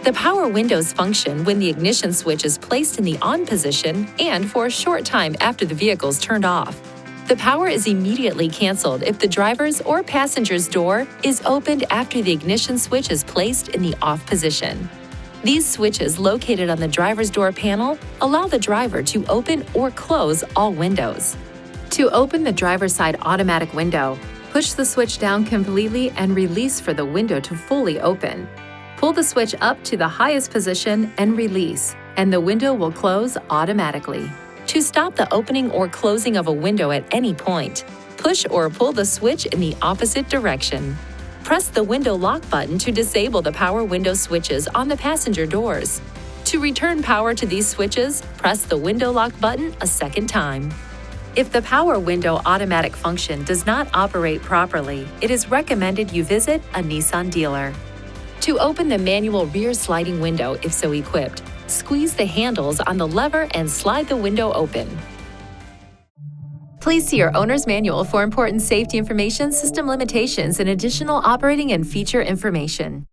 The power windows function when the ignition switch is placed in the on position and for a short time after the vehicle is turned off. The power is immediately canceled if the driver's or passenger's door is opened after the ignition switch is placed in the off position. These switches located on the driver's door panel allow the driver to open or close all windows. To open the driver's side automatic window, push the switch down completely and release for the window to fully open. Pull the switch up to the highest position and release, and the window will close automatically. To stop the opening or closing of a window at any point, push or pull the switch in the opposite direction. Press the window lock button to disable the power window switches on the passenger doors. To return power to these switches, press the window lock button a second time. If the power window automatic function does not operate properly, it is recommended you visit a Nissan dealer. To open the manual rear sliding window, if so equipped, squeeze the handles on the lever and slide the window open. Please see your owner's manual for important safety information, system limitations, and additional operating and feature information.